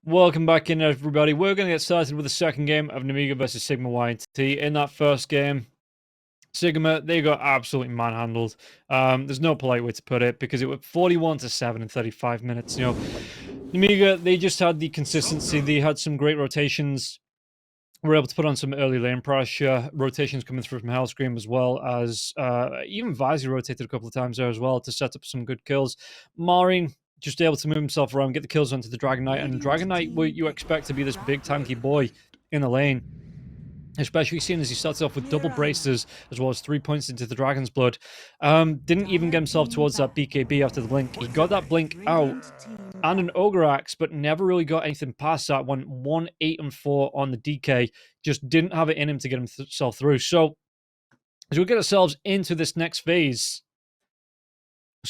Welcome back in, everybody. We're going to get started with the second game of Nemiga versus Sigma.YNT. In that first game, Sigma, they got absolutely manhandled. There's no polite way to put it, because it was 41-7 in 35 minutes. You know, Nemiga, they just had the consistency. They had some great rotations. Were able to put on some early lane pressure, rotations coming through from Hellscream, as well as even Vizi rotated a couple of times there as well to set up some good kills. Marine just able to move himself around, get the kills onto the Dragon Knight, and Dragon Knight, what you expect to be this big tanky boy in the lane, especially seeing as he starts off with double braces as well as 3 points into the Dragon's Blood. Didn't even get himself towards that BKB after the blink. He got that blink out and an Ogre Axe, but never really got anything past that. Went 1, 8, and 4 on the DK. Just didn't have it in him to get himself through. So, as we get ourselves into this next phase,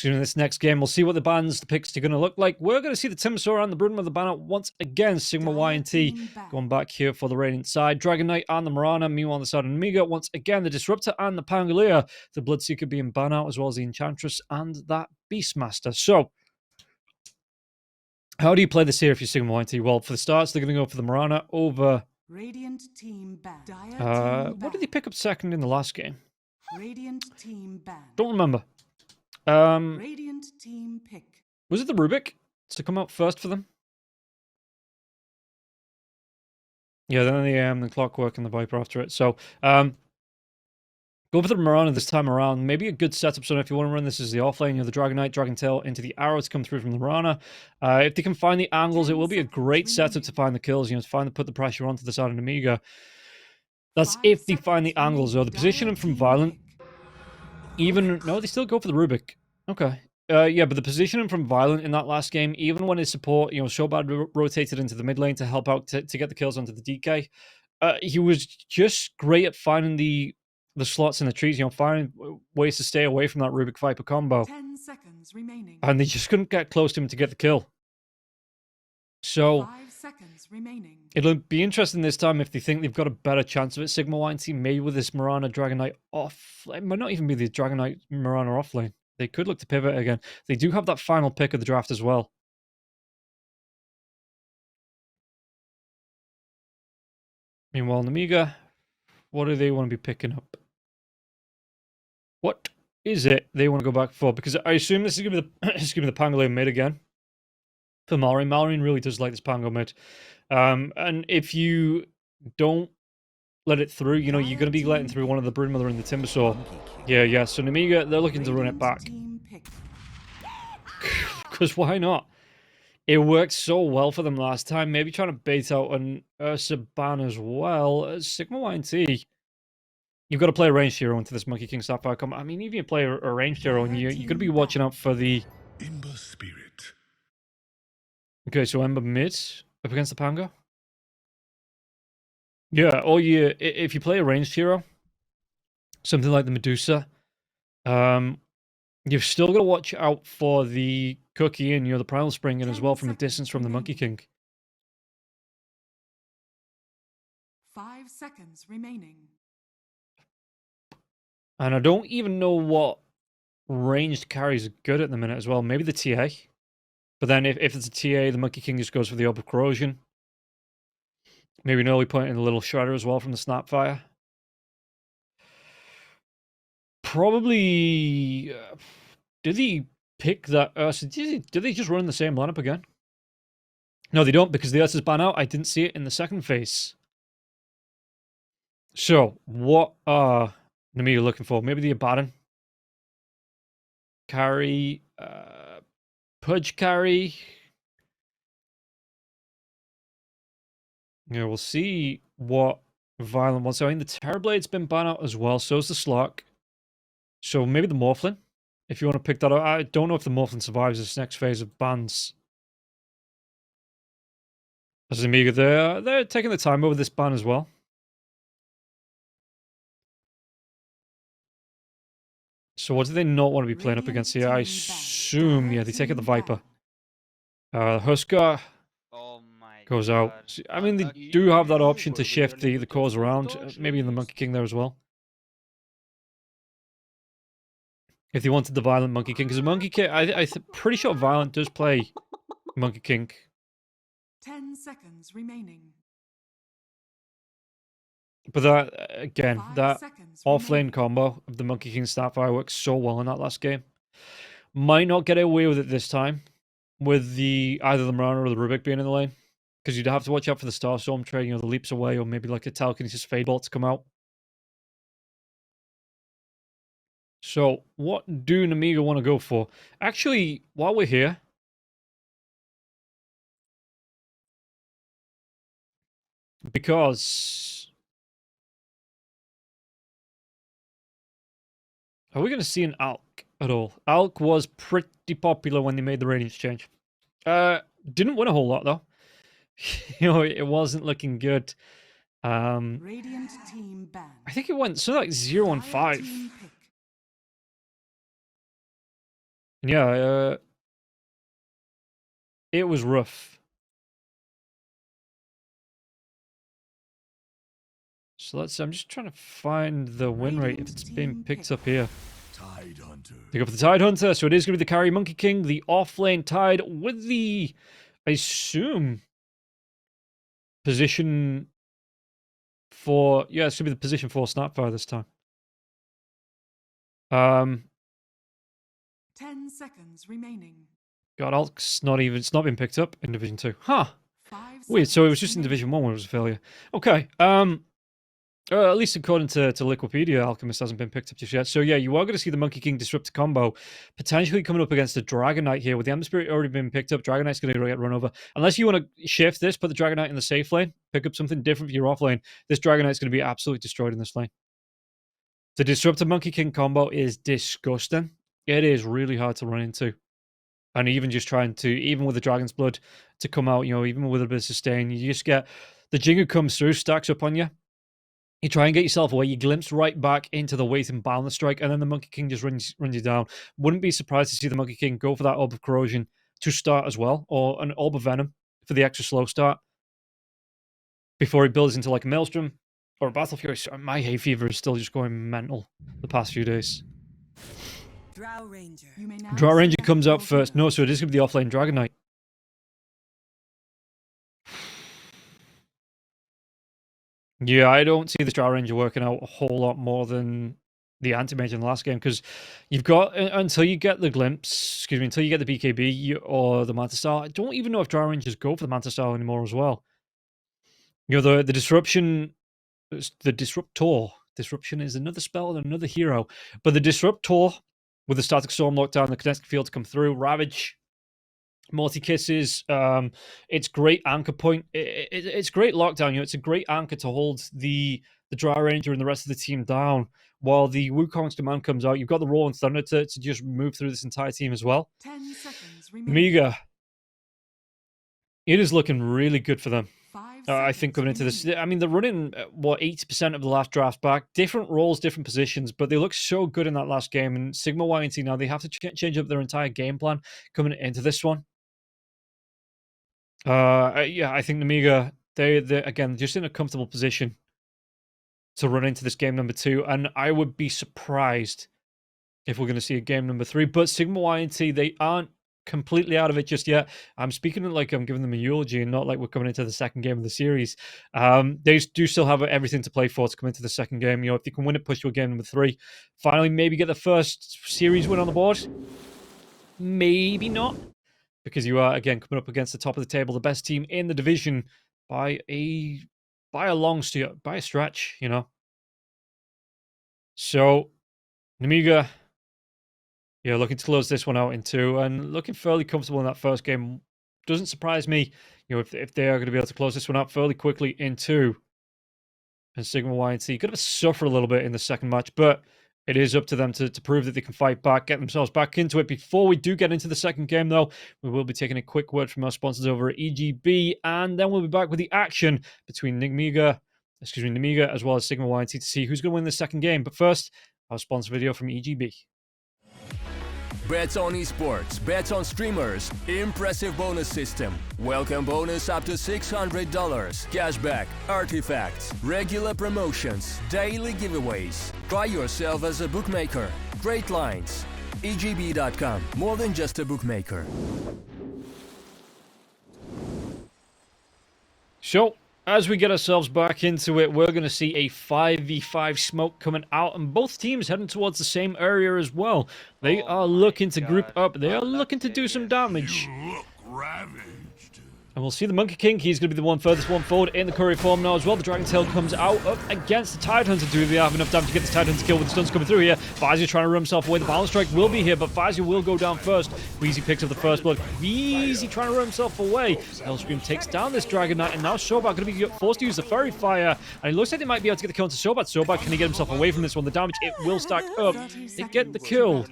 this next game, we'll see what the picks are going to look like. We're going to see the Timbersaw and the Broodmother the banner once again. Sigma.YNT going back here for the Radiant side. Dragon Knight and the Mirana. Meanwhile, on the side of Nemiga, once again, the Disruptor and the Pangolier. The Bloodseeker being ban out, as well as the Enchantress and that Beastmaster. So, how do you play this here if you're Sigma.YNT? Well, for the starts, they're going to go for the Mirana over... Radiant team back. What did he pick up second in the last game? Radiant team back. Don't remember. Radiant team pick. Was it the Rubik to come out first for them? Yeah, then the Clockwork and the Viper after it. So, go for the Mirana this time around. Maybe a good setup. So if you want to run this as the offlane, you know, the Dragon Knight, Dragon Tail into the arrow to come through from the Mirana. If they can find the angles, it will be a great setup to find the kills. You know, to put the pressure onto the side of Nemiga. That's if they find the angles, though. The positioning from Violent, no, they still go for the Rubik. Okay. Yeah, but the positioning from Violent in that last game, even when his support, you know, Shobad rotated into the mid lane to help out to get the kills onto the DK, he was just great at finding the slots in the trees, you know, finding ways to stay away from that Rubik Viper combo. 10 seconds remaining. And they just couldn't get close to him to get the kill. So, 5 seconds remaining. It'll be interesting this time if they think they've got a better chance of it. Sigma.YNT, maybe with this Mirana Dragon Knight off. It might not even be the Dragon Knight Mirana offlane. They could look to pivot again. They do have that final pick of the draft as well. Meanwhile, Nemiga, what do they want to be picking up? What is it they want to go back for? Because I assume this is going to be the Pangolier mid again. For Marine. Marine really does like this Pango mid. And if you don't let it through, you know, you're going to be letting through one of the Broodmother and the Timbersaw. Yeah. So Nemiga, they're looking to run it back. Because why not? It worked so well for them last time. Maybe trying to bait out an Ursa ban as well. Sigma.YNT, you've got to play a ranged hero into this Monkey King Sapphire combat. I mean, even if you play a ranged hero, and you're going to be watching out for the... Ember Spirit. Okay, so Ember mid up against the Pango. Yeah, or if you play a ranged hero, something like the Medusa, you've still got to watch out for the Cookie and, you know, the Primal Spring as well from a distance from the Monkey King. 5 seconds remaining. And I don't even know what ranged carries are good at the minute as well. Maybe the TA. But then if it's a TA, the Monkey King just goes for the Orb of Corrosion. Maybe an early point in the Little Shredder as well from the Snapfire. Probably... did he pick that Ursa? Did they just run the same lineup again? No, they don't, because the Ursa's ban out. I didn't see it in the second phase. So, what are Nemiga looking for? Maybe the Abaddon? Carry... Pudge carry. Yeah, we'll see what Violent wants. I mean, the Terrorblade's been banned out as well. So's the Slark. So maybe the Morphlin, if you want to pick that up. I don't know if the Morphlin survives this next phase of bans. As Nemiga, they're taking the time over this ban as well. So what do they not want to be playing up against here? I assume, yeah, they take out the Viper. Huskar goes out. I mean, they do have that option to shift the cores around. Maybe in the Monkey King there as well. If they wanted the Violent Monkey King. Because the Monkey King, I'm pretty sure Violent does play Monkey King. 10 seconds remaining. But that, again, 5 that seconds off-lane remaining. combo of the Monkey King Starfire worked so well in that last game. Might not get away with it this time, with either the Mirana or the Rubik being in the lane. Because you'd have to watch out for the Starstorm trade, the leaps away, or maybe like a Telekinesis Fade Bolt to come out. So, what do Nemiga want to go for? Actually, while we're here, because are we going to see an Alk at all? Alk was pretty popular when they made the Radiance change. Didn't win a whole lot though. It wasn't looking good. Radiant team banned. I think it went so like 0 and 5. Team pick. And yeah, it was rough. So I'm just trying to find the win rate if it's being picked up here. Tide Hunter. Pick up the Tide Hunter, so it is going to be the carry Monkey King, the off-lane Tide with the, I assume, position for, yeah, it's going to be the position for Snapfire this time. 10 seconds remaining. God, Alk's it's not been picked up in Division 2. Huh. 5 Weird, so it was seconds just in remaining. Division 1 when it was a failure. Okay, at least according to Liquipedia, Alchemist hasn't been picked up just yet. So yeah, you are going to see the Monkey King Disruptor combo potentially coming up against the Dragon Knight here. With the Ember Spirit already been picked up, Dragon Knight's going to get run over. Unless you want to shift this, put the Dragon Knight in the safe lane, pick up something different for your off lane, this Dragon Knight's going to be absolutely destroyed in this lane. The Disruptor Monkey King combo is disgusting. It is really hard to run into. And even just trying to, even with the Dragon's Blood to come out, even with a bit of sustain, you just get, the Jingu comes through, stacks up on you. You try and get yourself away, you glimpse right back into the weight and boundless strike, and then the Monkey King just runs you down. Wouldn't be surprised to see the Monkey King go for that Orb of Corrosion to start as well, or an Orb of Venom for the extra slow start, before he builds into like a Maelstrom or a Battle Fury. My hay fever is still just going mental the past few days. Drow Ranger. You may now Drow Ranger select comes your out first. No, so it is going to be the offlane Dragon Knight. Yeah, I don't see the Drow Ranger working out a whole lot more than the Anti-Mage in the last game, because you've got, until you get the Glimpse, until you get the BKB or the Manta Style, I don't even know if Drow Rangers go for the Manta Style anymore as well. The Disruption, the Disruption is another spell and another hero, but the Disruptor, with the Static Storm lockdown, the Kinetic Field to come through, Ravage, Multi-Kisses, it's great anchor point. It's great lockdown. It's a great anchor to hold the Drow Ranger and the rest of the team down while the Wukong's command comes out. You've got the Roar and Thunder to just move through this entire team as well. 10 seconds remaining. Nemiga, it is looking really good for them. 5 I think going into this, I mean, they're running, 80% of the last drafts back. Different roles, different positions, but they look so good in that last game. And Sigma.YNT now, they have to change up their entire game plan coming into this one. Yeah, I think Nemiga, they're again, just in a comfortable position to run into this game number 2. And I would be surprised if we're going to see a game number 3. But Sigma.YNT, they aren't completely out of it just yet. I'm speaking like I'm giving them a eulogy and not like we're coming into the second game of the series. They do still have everything to play for to come into the second game. If they can win it, push to a game number 3. Finally, maybe get the first series win on the board. Maybe not, because you are again coming up against the top of the table, the best team in the division by a stretch, So Nemiga, yeah, looking to close this one out in 2 and looking fairly comfortable in that first game. Doesn't surprise me, if they are going to be able to close this one out fairly quickly in 2. And Sigma.YNT could have suffered a little bit in the second match, but it is up to them to prove that they can fight back, get themselves back into it. Before we do get into the second game, though, we will be taking a quick word from our sponsors over at EGB, and then we'll be back with the action between Nemiga as well as Sigma.YNT to see who's going to win the second game. But first, our sponsor video from EGB. Bets on esports, bets on streamers, impressive bonus system. Welcome bonus up to $600. Cashback, artifacts, regular promotions, daily giveaways. Try yourself as a bookmaker. Great lines. EGB.com, more than just a bookmaker. So, as we get ourselves back into it, we're going to see a 5v5 smoke coming out, and both teams heading towards the same area as well. They are looking to group up. They are looking to do some damage. You look ravaged. And we'll see the Monkey King. He's going to be the one furthest one forward in the courier form now as well. The Dragon Tail comes out up against the Tide Hunter. Do they have enough time to get the Tide Hunter kill with the stuns coming through here? Vizia trying to run himself away. The Balance Strike will be here, but Vizia will go down first. Queasy picks up the first blood. Queasy trying to run himself away. Hellscream takes down this Dragon Knight, and now Sobat going to be forced to use the Fairy Fire. And it looks like they might be able to get the kill into Sobat. Sobat, can he get himself away from this one? The damage, it will stack up. They get the kill.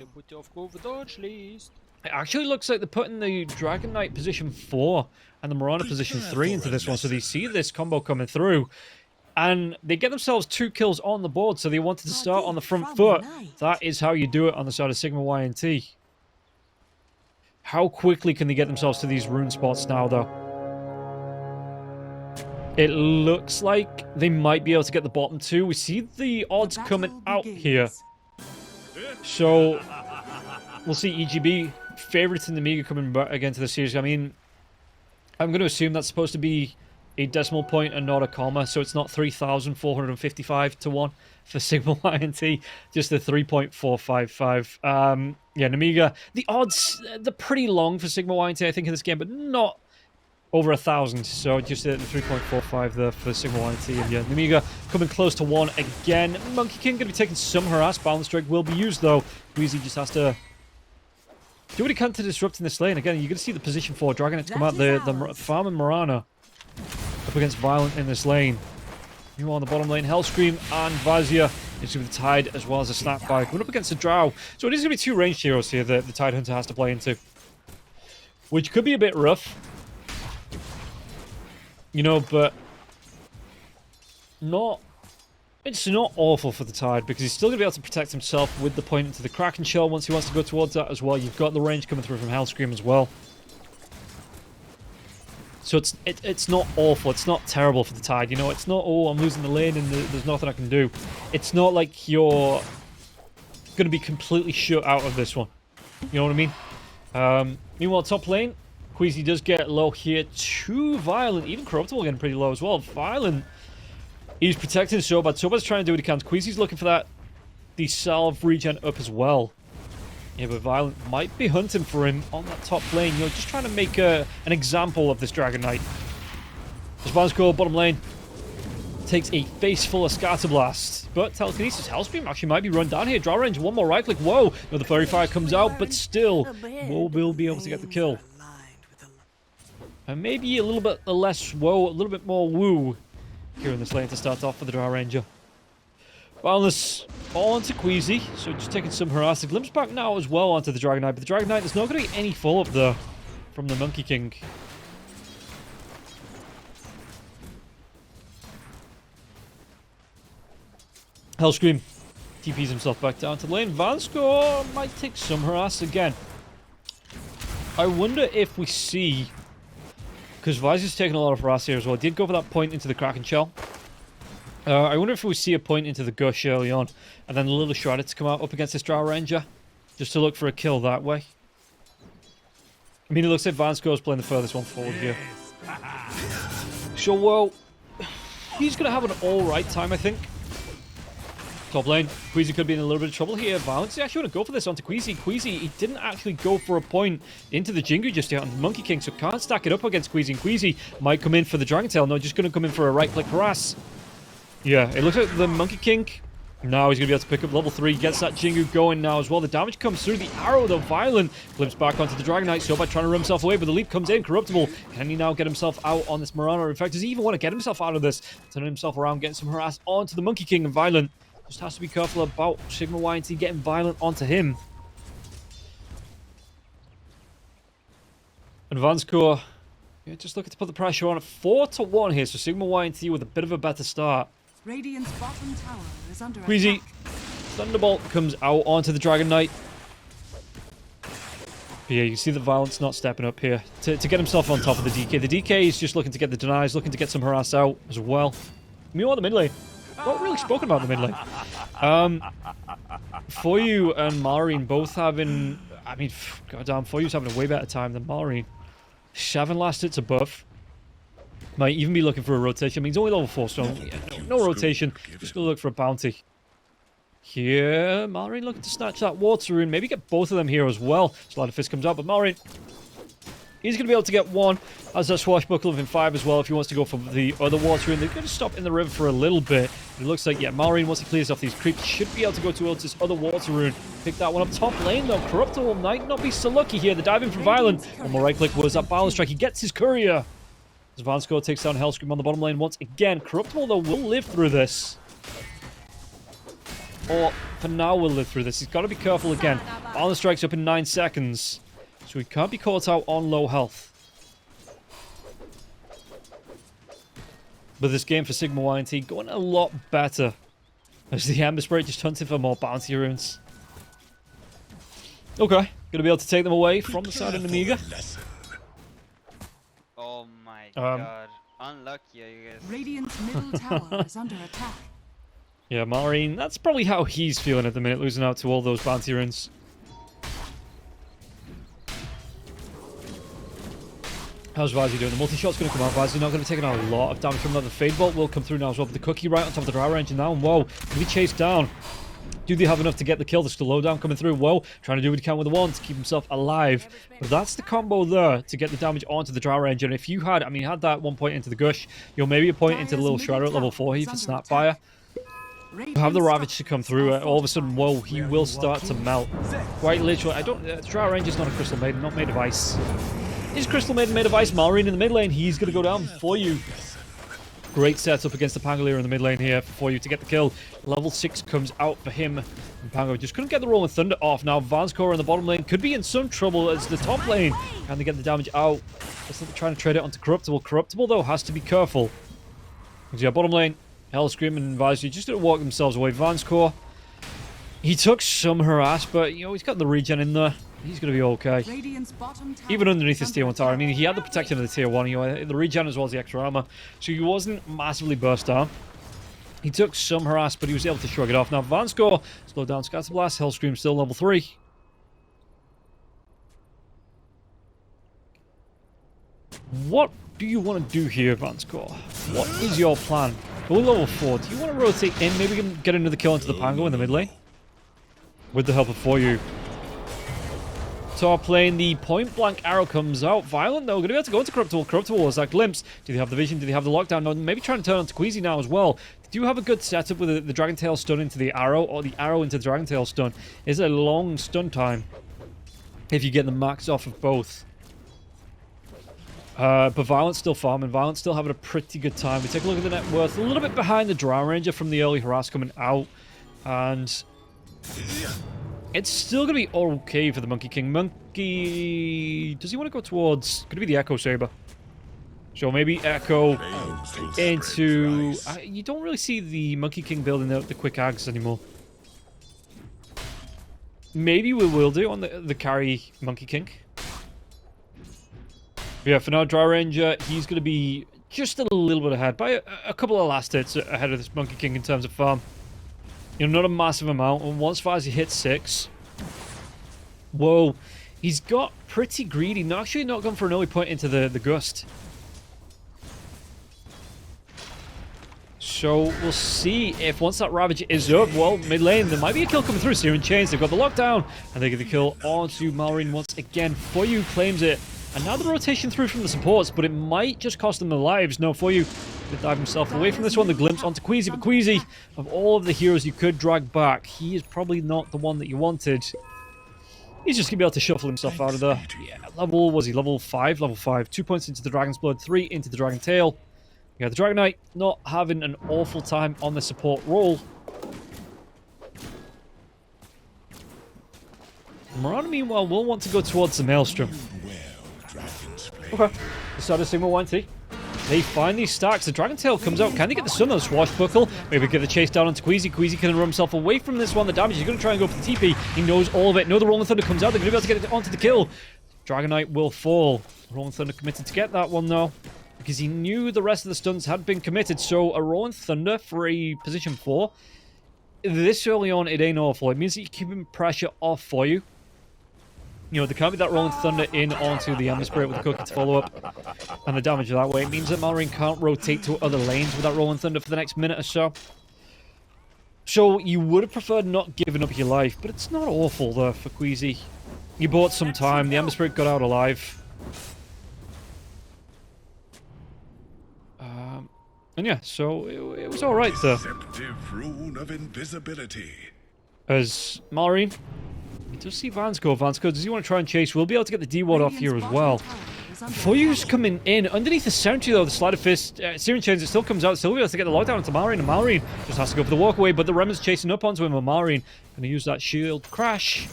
It actually looks like they're putting the Dragon Knight position 4 and the Mirana position 3 into this one, so they see this combo coming through. And they get themselves 2 kills on the board, so they wanted to start on the front foot. That is how you do it on the side of Sigma.YNT. How quickly can they get themselves to these rune spots now, though? It looks like they might be able to get the bottom 2. We see the odds coming out here. So, we'll see EGB favorites in Nemiga coming back again to the series. I mean, I'm going to assume that's supposed to be a decimal point and not a comma, so it's not 3,455 to 1 for Sigma.YNT, just the 3.455. Yeah, Nemiga, the odds, they're pretty long for Sigma.YNT, I think, in this game, but not over 1,000, so just the 3.45 there for Sigma.YNT. And yeah, Nemiga coming close to 1 again. Monkey King going to be taking some harass. Balance Strike will be used, though. Queasy just has to do what he can to disrupt in this lane. Again, you're going to see the position 4 Dragon Knight come out. The Farm and Mirana up against Violent in this lane. Meanwhile, on the bottom lane, Hellscream and Vizia. It's with the Tide as well as a Snapback. Going up against the Drow. So it is going to be 2 ranged heroes here that the Tide Hunter has to play into, which could be a bit rough. You know, but it's not awful for the Tide, because he's still going to be able to protect himself with the point into the Kraken Shell once he wants to go towards that as well. You've got the range coming through from Hellscream as well. So it's not awful. It's not terrible for the Tide. You know, it's not, oh, I'm losing the lane and there's nothing I can do. It's not like you're going to be completely shut out of this one. You know what I mean? Meanwhile, top lane, Queasy does get low here. Too Violent. Even Corruptible getting pretty low as well. Violent. He's protecting Sobat. Sobat's trying to do what he can. Queasy's looking for that, the salve regen up as well. Yeah, but Violent might be hunting for him on that top lane. You know, just trying to make an example of this Dragon Knight. Svansko, bottom lane, takes a face full of Scatterblast. But Telekinesis, Hellscream actually might be run down here. Draw range, one more right click. Whoa! You know, the Fairy Fire comes out, but still, will be able to get the kill. And maybe a little bit less whoa, a little bit more woo here in this lane to start off for the Drow Ranger. Boundless onto Queasy, so just taking some harass. The glimpse back now as well onto the Dragon Knight, but the Dragon Knight, there's not going to be any follow-up there from the Monkey King. Hellscream TPs himself back down to the lane. Vansko might take some harass again. I wonder if we see, because Vizia's taking a lot of harass here as well. Did go for that point into the Kraken Shell. I wonder if we see a point into the Gush early on, and then a little Shredder to come out up against this Drow Ranger, just to look for a kill that way. I mean, it looks like Vansko's playing the furthest one forward here. So, well, he's going to have an alright time, I think. Top lane, Queasy could be in a little bit of trouble here. Valence actually want to go for this onto Queasy. Queasy, he didn't actually go for a point into the Jingu just yet on the Monkey King, so can't stack it up against Queasy. And Queasy might come in for the Dragon Tail. No, just going to come in for a right-click harass. Yeah, it looks like the Monkey King, now he's going to be able to pick up level 3, gets that Jingu going now as well. The damage comes through, the arrow, the Violent, flips back onto the Dragon Knight, Sobat trying to run himself away, but the leap comes in, Corruptible. Can he now get himself out on this Mirana? In fact, does he even want to get himself out of this? Turning himself around, getting some harass onto the Monkey King, and Violent just has to be careful about Sigma.YNT getting Violent onto him. Advanced Core, yeah, just looking to put the pressure on. 4-1 here, so Sigma.YNT with a bit of a better start. Radiant's bottom tower is under Queasy, attack. Thunderbolt comes out onto the Dragon Knight. But yeah, you can see the Violence not stepping up here to get himself on top of the DK. The DK is just looking to get the denies, looking to get some harass out as well. Meanwhile, the mid lane. Not really spoken about the mid lane. Foyu and Marine both having, I mean, goddamn, Foyu's having a way better time than Marine. 7 last hits a buff. Might even be looking for a rotation. I mean, he's only level 4, so yeah, no rotation. Just gonna look for a bounty. Here, Malrine looking to snatch that water rune. Maybe get both of them here as well. Sleight of Fist comes out, but Malrine, he's going to be able to get one. As that swashbuckle within 5 as well if he wants to go for the other water rune. They're going to stop in the river for a little bit. It looks like, yeah, Malrine, once he clears off these creeps, should be able to go towards this other water rune. Pick that one up top lane, though. Corruptible might not be so lucky here. The diving for Violent. One more right click was that balance strike. He gets his courier. As Vanscour takes down Hellscream on the bottom lane once again. Corruptible, though, will live through this. Or, for now, we'll live through this. He's got to be careful again. Balance strike's up in 9 seconds. So he can't be caught out on low health. But this game for Sigma.YNT going a lot better. As the Ember Spirit just hunting for more bounty runes. Okay, gonna be able to take them away from the side of Nemiga. Oh my god. Unlucky, you guys. Radiant's middle tower is under attack. Yeah, Malrine, that's probably how he's feeling at the minute, losing out to all those bounty runes. How's Vazi doing? The multi-shot's going to come out. Vazi not going to take a lot of damage from that. The Fade Bolt will come through now as well. But the Cookie right on top of the Drow Ranger now. And whoa, going to be chased down. Do they have enough to get the kill? There's the lowdown coming through. Whoa, trying to do what he can with the wand to keep himself alive. But that's the combo there to get the damage onto the Drow Ranger. And if you had, I mean, had that 1 point into the Gush, you'll maybe a point into the little Shredder at level 4 here for Snapfire. You have the Ravage to come through. All of a sudden, whoa, he will start to melt. Quite literally. The Drow Ranger's not a Crystal Maiden, not made of ice. Is Crystal Maiden made of ice? Malrine in the mid lane. He's going to go down for you. Great setup against the Pangolier in the mid lane here for you to get the kill. Level 6 comes out for him. And Pango just couldn't get the Rolling Thunder off. Now Vanscour in the bottom lane could be in some trouble as the top lane. Can they get the damage out? Looks like they're trying to trade it onto Corruptible. Corruptible, though, has to be careful. Because, yeah, bottom lane, Hellscream and Visor just going to walk themselves away. Vanscour, he took some harass, but, you know, he's got the regen in there. He's going to be okay. Even underneath his tier 1 tower. I mean, he had the protection of the tier 1, you know, the regen as well as the extra armor. So he wasn't massively burst down. He took some harass, but he was able to shrug it off. Now, Vanscour, slow down Scatterblast. Hellscream still level 3. What do you want to do here, Vanscour? What is your plan? Go level 4. Do you want to rotate in? Maybe we can get another kill into the Pango in the mid lane? With the help of For You. Top lane, the point blank arrow comes out. Violent, though, going to be able to go into Corruptible. Corruptible was that glimpse. Do they have the vision? Do they have the lockdown? No, maybe trying to turn on to Queasy now as well. They do have a good setup with the Dragon Tail stun into the arrow, or the arrow into the Dragon Tail stun. It's a long stun time if you get the max off of both. But Violent's still farming. Violent's still having a pretty good time. We take a look at the net worth. A little bit behind the Drow Ranger from the early harass coming out. And it's still going to be okay for the Monkey King. Monkey... Does he want to go towards... Could it be the Echo Saber? So maybe Echo into... you don't really see the Monkey King building the quick ags anymore. Maybe we will do on the carry Monkey King. But yeah, for now, Drow Ranger, he's going to be just a little bit ahead. By a couple of last hits ahead of this Monkey King in terms of farm. You know, not a massive amount. And once Fazi hits 6... Whoa. He's got pretty greedy. Not actually not gone for an early point into the Gust. So we'll see if once that Ravage is up, well, mid lane, there might be a kill coming through. Searing Chains, they've got the lockdown. And they get the kill onto Malrine once again. For You claims it. And now the rotation through from the supports, but it might just cost them their lives. No, For You to dive himself away from this one. The glimpse onto Queasy, but Queasy, of all of the heroes you could drag back, he is probably not the one that you wanted. He's just going to be able to shuffle himself out of there. Yeah, was he level 5? Level 5. 2 points into the Dragon's Blood, 3 into the Dragon Tail. Yeah, the Dragon Knight not having an awful time on the support role. Marauder, meanwhile, will want to go towards the Maelstrom. Okay. The start of Sigma.YNT. They find these stacks. The Dragon Tail comes out. Can they get the stun on Swashbuckle? Maybe get the chase down onto Queasy. Queasy can run himself away from this one. The damage, he's going to try and go for the TP. He knows all of it. No, the Rolling Thunder comes out. They're going to be able to get it onto the kill. Dragon Knight will fall. Rolling Thunder committed to get that one, though. Because he knew the rest of the stuns had been committed. So a Rolling Thunder for a position 4. This early on, it ain't awful. It means that you're keeping pressure off For You. You know, there can't be that Rolling Thunder in onto the Ember Spirit with the Cookie to follow up. And the damage that way. It means that Malrine can't rotate to other lanes with that Rolling Thunder for the next minute or so. So you would have preferred not giving up your life, but it's not awful though for Queasy. You bought some time, the Ember Spirit got out alive. And yeah, so it was alright though. Deceptive rune of invisibility. As Malrine, he does see Vansko. Vansko, does he want to try and chase? We'll be able to get the D-Ward off here as well. Before you just coming in, underneath the Sentry though, the Sleight of Fist, Searing Chains, it still comes out, still be able to get the lockdown into Malrine, and Malrine just has to go for the walkaway, but the Remnant's chasing up onto him, and Malrine gonna use that shield crash.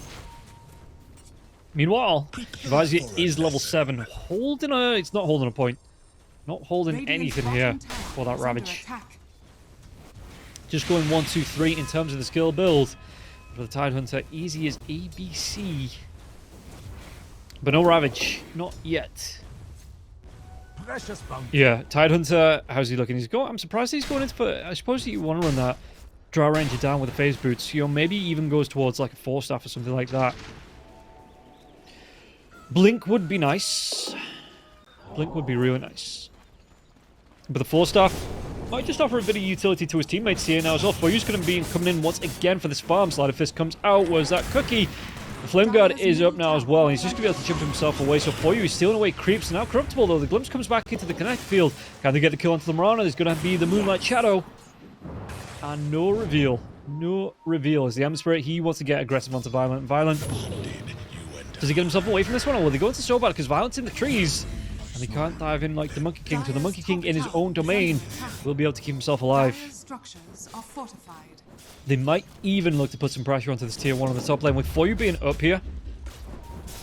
Meanwhile, Vizia is level 7, holding a... it's not holding a point. Not holding anything here for that Ravage. Just going 1, 2, 3 in terms of the skill build. For the Tidehunter, easy as ABC. But no Ravage. Not yet. Yeah, Tidehunter, how's he looking? He's going... I'm surprised he's going into... But I suppose that you want to run that Drow Ranger down with the Phase Boots. You know, maybe even goes towards like a 4-staff or something like that. Blink would be nice. Blink would be really nice. But the 4-staff might just offer a bit of utility to his teammates here now as well. Foyu's going to be coming in once again for this farm. Sleight of Fist comes out. Where's that Cookie? The Flame Guard is up now as well. And he's just going to be able to chip himself away. So Foyu is stealing away creeps. Now Corruptible though. The Glimpse comes back into the Connect field. Can they get the kill onto the Marana? There's going to be the Moonlight Shadow. And no reveal. No reveal. As the Ember Spirit, he wants to get aggressive onto Violent. Violent. Does he get himself away from this one? Or will they go into so bad? Because Violent's in the trees. And he can't dive in like the Monkey King. So the Monkey King in his own domain will be able to keep himself alive. They might even look to put some pressure onto this tier 1 on the top lane. With Foyu being up here,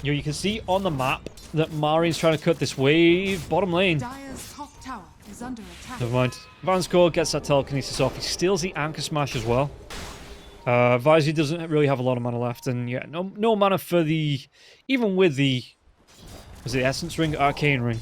you can see on the map that Marine's trying to cut this wave. Bottom lane. Never mind. Vansko gets that telekinesis off. He steals the Anchor Smash as well. Vizia doesn't really have a lot of mana left. And yeah, no mana for the... Even with the... Was it Essence Ring? Arcane Ring.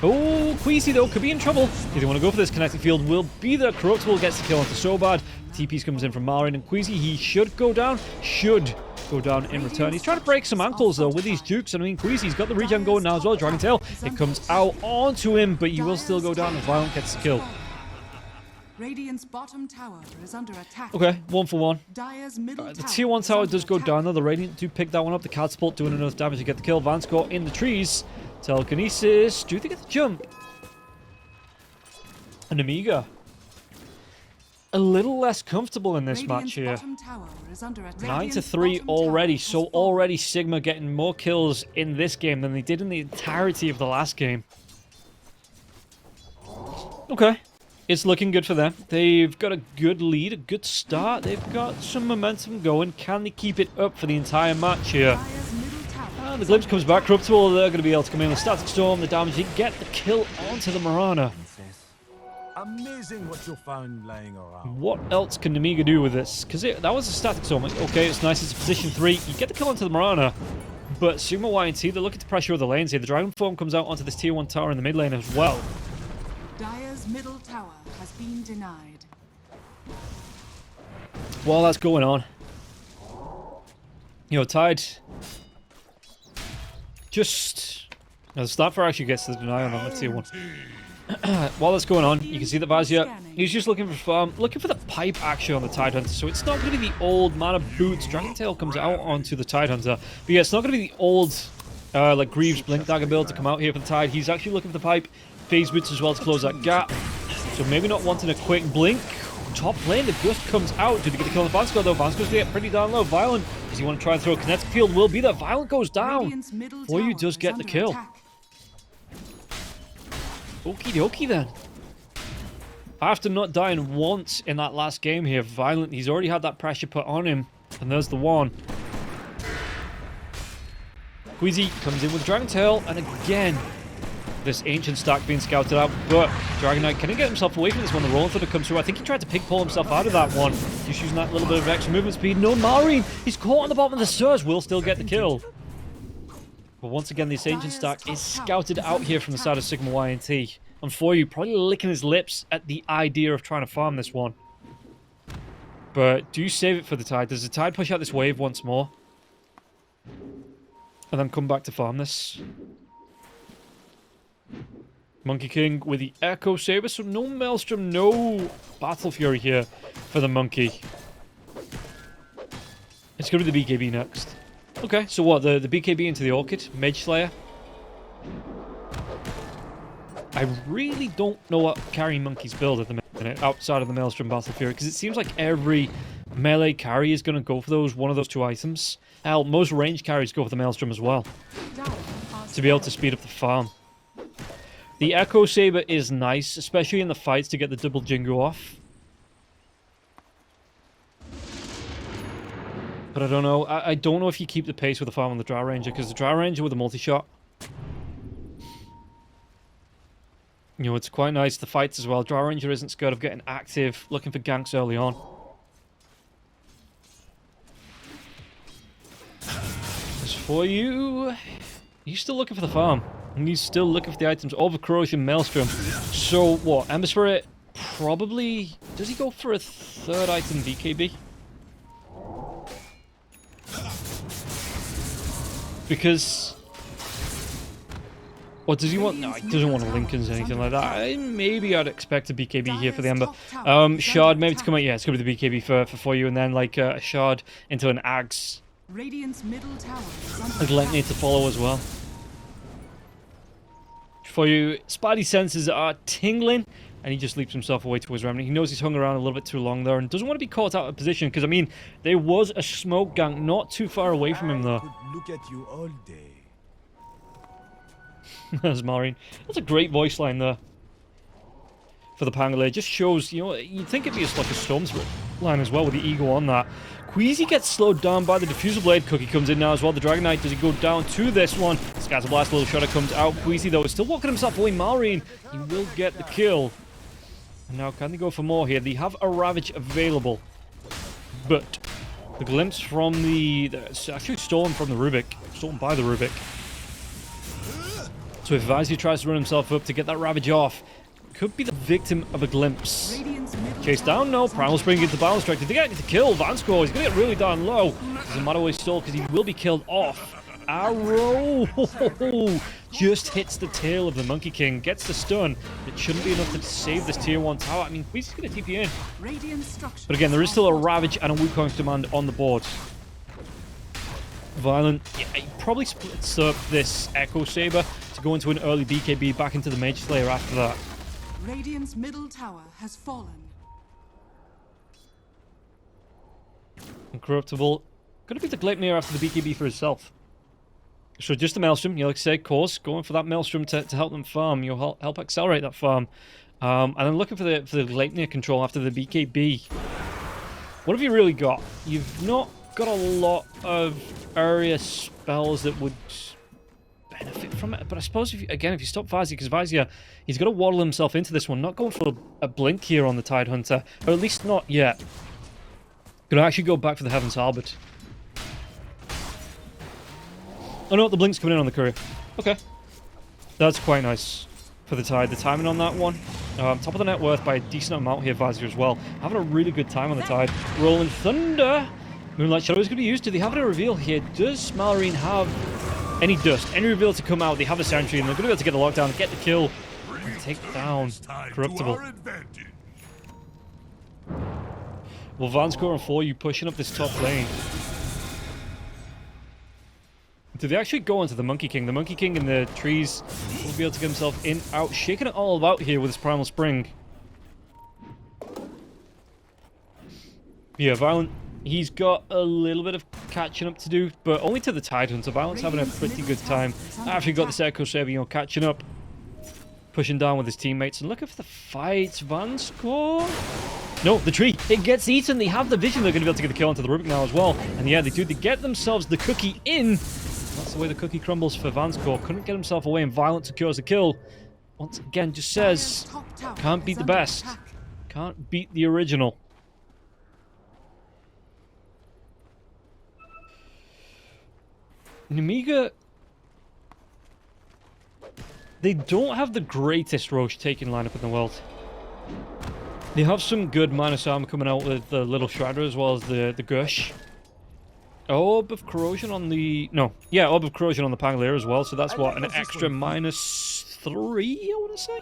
Oh, Queasy though could be in trouble. If they want to go for this connecting field, will be there. Corruptible gets the kill onto Sobad. TP's comes in from Malrine, and Queasy, he should go down. Should go down in return. He's trying to break some ankles though with these jukes. And I mean, Queasy's got the regen going now as well. Dragon Tail, it comes out onto him, but he will still go down as Violent gets the kill. Radiant's bottom tower is under attack. Okay, 1 for 1. The tier 1 tower does go down though. The Radiant do pick that one up. The Catapult doing enough damage to get the kill. Vansko in the trees. Telekinesis. Do they get the jump? And Nemiga. A little less comfortable in this match here. 9 to 3 already. So already Sigma getting more kills in this game than they did in the entirety of the last game. Okay. It's looking good for them. They've got a good lead, a good start. They've got some momentum going. Can they keep it up for the entire match here? And the Glimpse comes back. Corruptible, they're going to be able to come in with Static Storm, the damage. They get the kill onto the Marana. Amazing what you found laying around. What else can Nemiga do with this? Because that was a Static Storm. Okay, it's nice. It's a position 3. You get the kill onto the Marana. But Sigma.YNT, they're looking to pressure other lanes here. The Dragon Form comes out onto this tier 1 tower in the mid lane as well. Dire's middle tower has been denied. While that's going on, you know, Tide just... Now, the Starfire actually gets the deny on that tier 1. While that's going on, you can see that Vizia, he's just looking for the pipe action on the Tidehunter. So it's not going to be the old mana boots. Dragon Tail comes out onto the Tidehunter. But yeah, it's not going to be the old, like, Greaves Blink Dagger build to come out here for the Tide. He's actually looking for the pipe. Phase Boots as well to close that gap. So maybe not wanting a quick blink. Top lane, the Gust comes out. Do they get the kill on Vansko though? Vansko's going to get pretty down low. Violent, does he want to try and throw a kinetic field? Will be there. Violent goes down. Foyu does get the kill. Okie dokie then. After not dying once in that last game here, Violent, he's already had that pressure put on him. And there's the one. Queasy comes in with Dragon Tail, and again, this Ancient stack being scouted out, but Dragon Knight, can he get himself away from this when the Rolling Thunder comes through? I think he tried to pull himself out of that one, just using that little bit of extra movement speed. No, Marine, he's caught on the bottom of the Surge, will still get the kill. But once again, this Ancient stack is scouted out here from the side of Sigma.YNT. And Foyu probably licking his lips at the idea of trying to farm this one. But do you save it for the Tide? Does the Tide push out this wave once more? And then come back to farm this. Monkey King with the Echo Saber, so no Maelstrom, no Battle Fury here for the Monkey. It's going to be the BKB next. Okay, so what, the BKB into the Orchid, Mage Slayer. I really don't know what carry Monkey's build at the minute, outside of the Maelstrom Battle Fury, because it seems like every melee carry is going to go for one of those two items. Hell, most range carries go for the Maelstrom as well, to be able to speed up the farm. The Echo Saber is nice, especially in the fights, to get the double Jingu off. But I don't know. I don't know if you keep the pace with the farm on the Drow Ranger, because the Drow Ranger with a multi-shot, you know, it's quite nice. The fights as well. Drow Ranger isn't scared of getting active, looking for ganks early on. As for you, he's still looking for the farm. And he's still looking for the items. Overgrowth and Maelstrom. So, what? Ember Spirit probably... Does he go for a third item BKB? Because... Or does he want... No, he doesn't want a Lincoln's or anything like that. Maybe I'd expect a BKB here for the Ember. Shard maybe to come out. Yeah, it's going to be the BKB for you. And then, like, a Shard into an Axe. Radiant's middle tower is under I'd like need to follow as well. For you, Spidey senses are tingling, and he just leaps himself away to his remnant. He knows he's hung around a little bit too long there, and doesn't want to be caught out of position, because, I mean, there was a smoke gank not too far away from him, though. Could look at you all day. There's Marine. That's a great voice line there. For the Pangolin. It just shows, you know, you'd think it'd be like a Storm's line as well, with the ego on that. Queasy gets slowed down by the Diffusal Blade. Cookie comes in now as well. The Dragon Knight, does he go down to this one? Scatter Blast, little shutter comes out. Queasy, though, is still walking himself away. Malrine, he will get the kill. And now, can they go for more here? They have a Ravage available. But the glimpse from it's actually stolen from the Rubik. Stolen by the Rubik. So if Vizir tries to run himself up to get that Ravage off, could be the victim of a glimpse. Chase down, no. Primal Spring into the Balance Strike. Did they get to kill Vanscore? He's going to get really darn low. Doesn't matter what he stole, because he will be killed off. Arrow! Just hits the tail of the Monkey King. Gets the stun. It shouldn't be enough to save this tier 1 tower. I mean, he's going to TP in. But again, there is still a Ravage and a Wukong's Demand on the board. Violent. Yeah, he probably splits up this Echo Saber to go into an early BKB back into the Mage Slayer after that. Radiant's middle tower has fallen. Incorruptible. Could it be the Gleipnir after the BKB for himself? So just the Maelstrom, you know, like I said, course, going for that Maelstrom to help them farm. You'll help accelerate that farm. And then looking for the Gleipnir control after the BKB. What have you really got? You've not got a lot of area spells that would benefit from it. But I suppose, if you stop Vizir, because Vizir, he's got to waddle himself into this one. Not going for a blink here on the Tidehunter. Or at least not yet. Gonna actually go back for the Heaven's Halberd. Oh no, the blink's coming in on the courier. Okay. That's quite nice for the Tide. The timing on that one. Top of the net worth by a decent amount here, Vizir as well. Having a really good time on the Tide. Rolling Thunder. Moonlight Shadow is going to be used. Do they have a reveal here? Does Malrine have any dust? Any reveal to come out? They have a Sentry, and they're going to be able to get the lockdown, get the kill, and take down Corruptible. Well, Vanscore and 4, you pushing up this top lane. Do they actually go into the Monkey King? The Monkey King in the trees will be able to get himself in, out, shaking it all about here with his Primal Spring. Yeah, Violent. He's got a little bit of catching up to do, but only to the Tidehunter. Violent's having a pretty good time. After he got this Echo Saber, you know, catching up, pushing down with his teammates, and looking for the fight. Vanscore. No, the tree. It gets eaten. They have the vision. They're going to be able to get the kill onto the Rubik now as well. And yeah, they do. They get themselves the cookie in. That's the way the cookie crumbles for Vanscore. Couldn't get himself away, and Violent secures the kill. Once again, just says, can't beat the best. Can't beat the original. Nemiga, they don't have the greatest Roche taking lineup in the world. They have some good minus armor coming out with the Little Shredder as well as the Gush. Orb of Corrosion on the... No. Yeah, Orb of Corrosion on the Pangolier as well. So that's what? An extra -3, I want to say?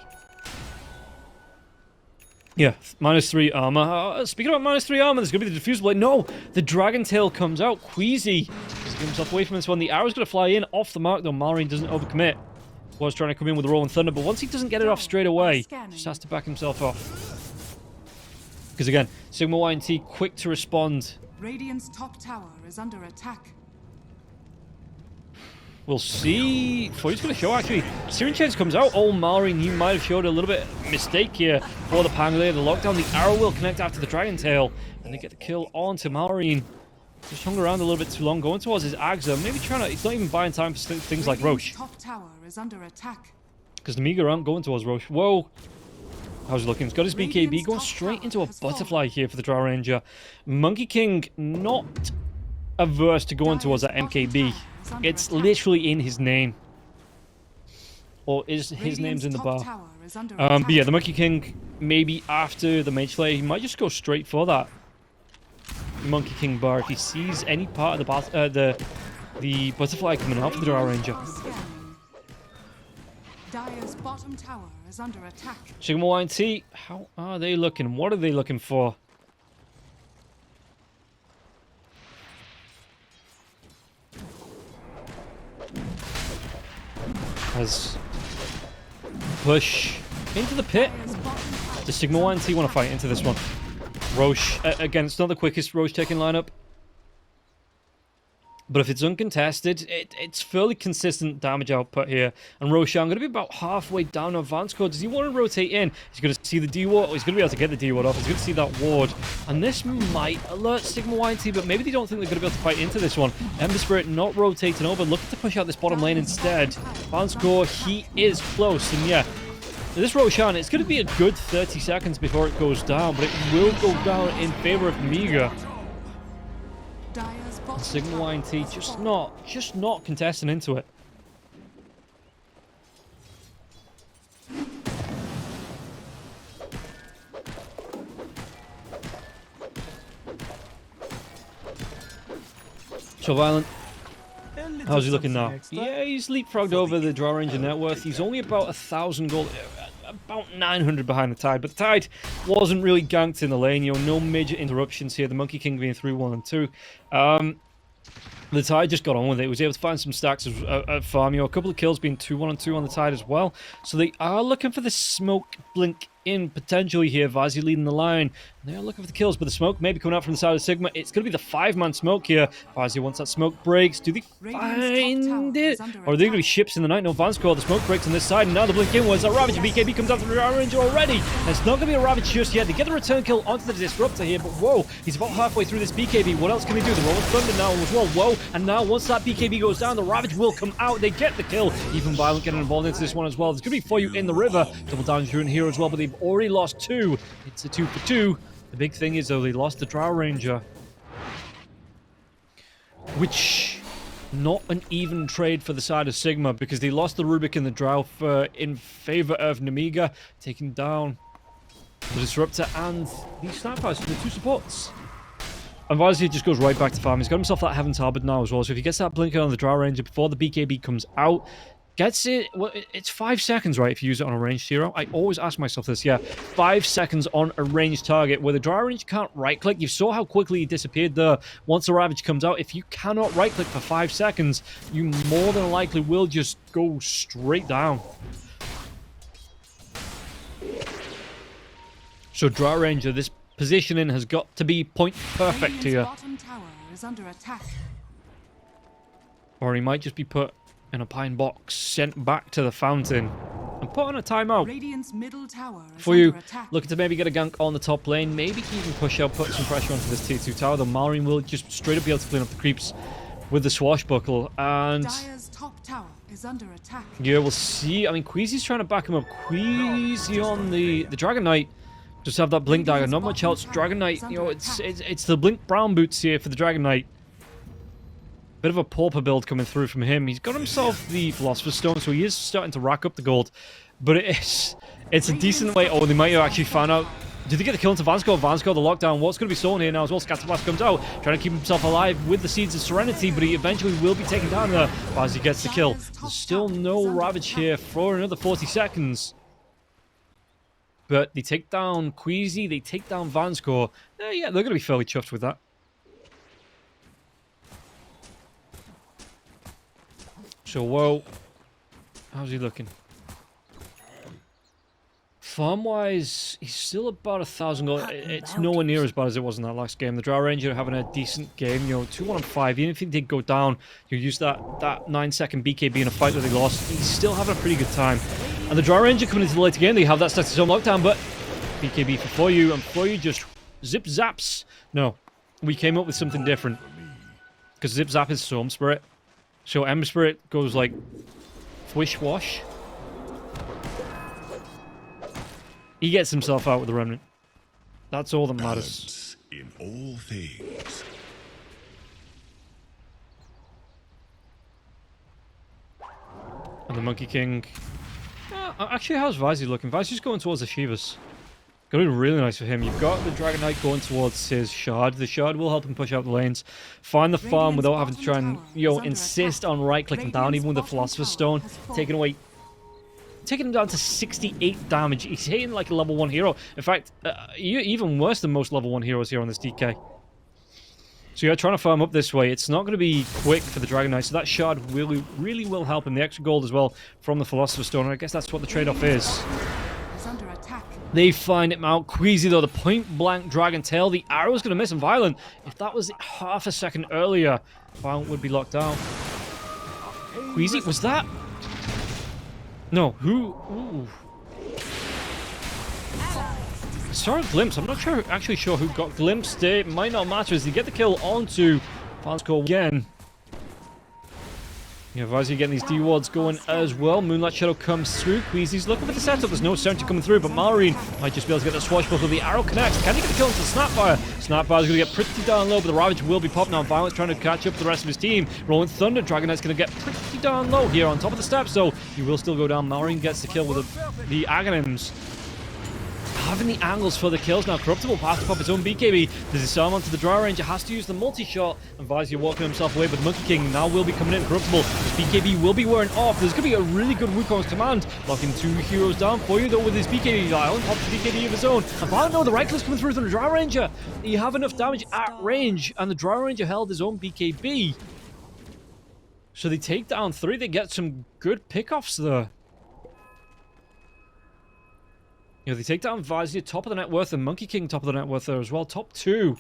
Yeah, -3 armor. Speaking about -3 armor, there's going to be the Diffuse Blade. No! The Dragon Tail comes out. Queasy gets himself away from this one. The arrow's going to fly in off the mark, though. Malrine doesn't overcommit. Was trying to come in with the Rolling Thunder, but once he doesn't get it off straight away, just has to back himself off. Because again, Sigma.YNT quick to respond. Radiant's top tower is under attack. We'll see. He's going to show, actually. Searing Chains comes out. Oh, Malrine, you might have showed a little bit of mistake here for the Pangolier. The lockdown, the arrow will connect after the Dragon Tail. And they get the kill onto Malrine. Just hung around a little bit too long, going towards his Agza. Maybe trying to... He's not even buying time for things like Roche. Top tower is under attack. Because Nemiga aren't going towards Roche. Whoa. How's he looking? He's got his BKB going straight into a butterfly here for the Drow Ranger. Monkey King not averse to going towards that MKB. It's literally in his name. Or his name's in the bar. But yeah, the Monkey King, maybe after the Mage Slayer, he might just go straight for that Monkey King bar if he sees any part of the butterfly coming out for the Drow Ranger. Dire's bottom tower is under attack. Sigma.YNT, how are they looking? What are they looking for? As push into the pit. Does Sigma.YNT want to fight into this one? Roche, again, it's not the quickest Roche taking lineup. But if it's uncontested, it's fairly consistent damage output here. And Roshan going to be about halfway down on advance code. Does he want to rotate in? He's going to see the D-Ward. He's going to be able to get the D-Ward off. He's going to see that ward. And this might alert Sigma.YNT, but maybe they don't think they're going to be able to fight into this one. Ember Spirit not rotating over, looking to push out this bottom lane instead. Advance core, he is close. And yeah, this Roshan, it's going to be a good 30 seconds before it goes down, but it will go down in favor of Nemiga. And Sigma.YNT just not contesting into it. So Violent, how's he looking now? Yeah, he's leapfrogged over the Drow Ranger net worth. He's only about 1,000 gold, about 900 behind the Tide, but the Tide wasn't really ganked in the lane. You know, no major interruptions here. The Monkey King being 3-1 and 2. The Tide just got on with it. He was able to find some stacks at farm. You know, a couple of kills being 2-1 and 2 on the Tide as well. So they are looking for the smoke blink in potentially here. Vazi leading the line. They are looking for the kills, but the smoke may be coming out from the side of Sigma. It's going to be the 5-man smoke here. Vazi, once that smoke breaks, do they find it? Or are they going to be ships in the night? No, Vance call. The smoke breaks on this side, and now the blink in was a Ravage. BKB comes after the Drow Ranger already. And it's not going to be a Ravage just yet. They get the return kill onto the Disruptor here, but whoa, he's about halfway through this BKB. What else can he do? The Rolling Thunder now as well. Whoa, and now once that BKB goes down, the Ravage will come out. They get the kill. Even Violent getting involved into this one as well. There's going to be for you in the river. Double down during here as well, but they've already lost 2. It's a 2 for 2. The big thing is, though, they lost the Drow Ranger. Which, not an even trade for the side of Sigma, because they lost the Rubik and the Drow in favor of Nemiga, taking down the Disruptor and the Snipers for the 2 supports. And Vazi just goes right back to farm. He's got himself that Heaven's Harbor now as well, so if he gets that blinker on the Drow Ranger before the BKB comes out, gets it. Well, it's 5 seconds, right, if you use it on a ranged hero? I always ask myself this, yeah. 5 seconds on a ranged target where the Drow Ranger can't right-click. You saw how quickly he disappeared there. Once the Ravage comes out, if you cannot right-click for 5 seconds, you more than likely will just go straight down. So Drow Ranger, this positioning has got to be point perfect here. Bottom tower is under attack. Or he might just be put in a pine box, sent back to the fountain, and put on a timeout. Radiant's middle tower is For you, under attack. looking to maybe get a gank on the top lane, maybe even push out, put some pressure onto this tier 2 tower, though Malrine will just straight up be able to clean up the creeps with the swashbuckle, and Dire's top tower is under attack. yeah, we'll see. I mean, Queasy's trying to back him up. Queasy on the Dragon Knight, just have that blink dagger, not much else. Dragon Knight, you know, it's the blink brown boots here for the Dragon Knight. Bit of a pauper build coming through from him. He's got himself the Philosopher's Stone, so he is starting to rack up the gold. But it's a decent way. Oh, they might have actually found out Did they get the kill into Vansco? Vansco, the lockdown. What's going to be stolen here now as well? Scatterblast comes out, trying to keep himself alive with the Seeds of Serenity, but he eventually will be taken down there as he gets the kill. There's still no Ravage here for another 40 seconds. But they take down Queasy, they take down Vansco. Yeah, they're going to be fairly chuffed with that. So, whoa. How's he looking? Farm-wise, he's still about 1,000 gold. It's nowhere near as bad as it was in that last game. The Drow Ranger having a decent game, you know, 2-1-5. Even if he did go down, you use that 9-second BKB in a fight that they lost. He's still having a pretty good time. And the Drow Ranger coming into the late game, they have that status on lockdown, but BKB for you, and for you just zip zaps. No, we came up with something different. Because zip zap is Storm Spirit. So Ember Spirit goes like Swish Wash. He gets himself out with the Remnant. That's all that matters. Balance in all things. And the Monkey King. Actually, how's Vizy looking? Vizy's going towards the Shivas. Gonna be really nice for him. You've got the Dragon Knight going towards his Shard. The Shard will help him push out the lanes. Find the farm without having to try and, insist on right-clicking down, even with the Philosopher's Stone. Taking him down to 68 damage. He's hitting like a level 1 hero. In fact, even worse than most level 1 heroes here on this DK. So you're trying to farm up this way. It's not going to be quick for the Dragon Knight, so that Shard really will help him. The extra gold as well from the Philosopher's Stone. I guess that's what the trade-off is. Under attack. They find him out. Queasy, though, the point-blank Dragon Tail. The arrow's going to miss him. Violent. If that was half a second earlier, Violent would be locked down. Queasy, was that... No, who... Ooh. I saw a glimpse. I'm not actually sure who got glimpsed. It might not matter as they get the kill onto Vansco again. Yeah, Vizy getting these D-wards going as well. Moonlight Shadow comes through. Queasy's looking for the setup. There's no certainty coming through, but Malrine might just be able to get the swashbuckle. The arrow connects. Can he get the kill into the Snapfire? Snapfire's going to get pretty darn low, but the Ravage will be popping on. Violence trying to catch up to the rest of his team. Rolling Thunder. Dragon Knight's going to get pretty darn low here on top of the steps, so he will still go down. Malrine gets the kill with the Aghanims. Having the angles for the kills now. Corruptible has to pop his own BKB. The disarm onto the Drow Ranger has to use the multi-shot, and Vizy walking himself away, but the Monkey King now will be coming in. Corruptible. His BKB will be wearing off. There's going to be a really good Wukong's command. Locking 2 heroes down for you, though, with his BKB. Island pops the BKB of his own. And no, the right click's coming through from the Drow Ranger. You have enough damage at range, and the Drow Ranger held his own BKB. So they take down 3. They get some good pickoffs there. You know, they take down Vizier, top of the net worth, and Monkey King, top of the net worth there as well. Top 2.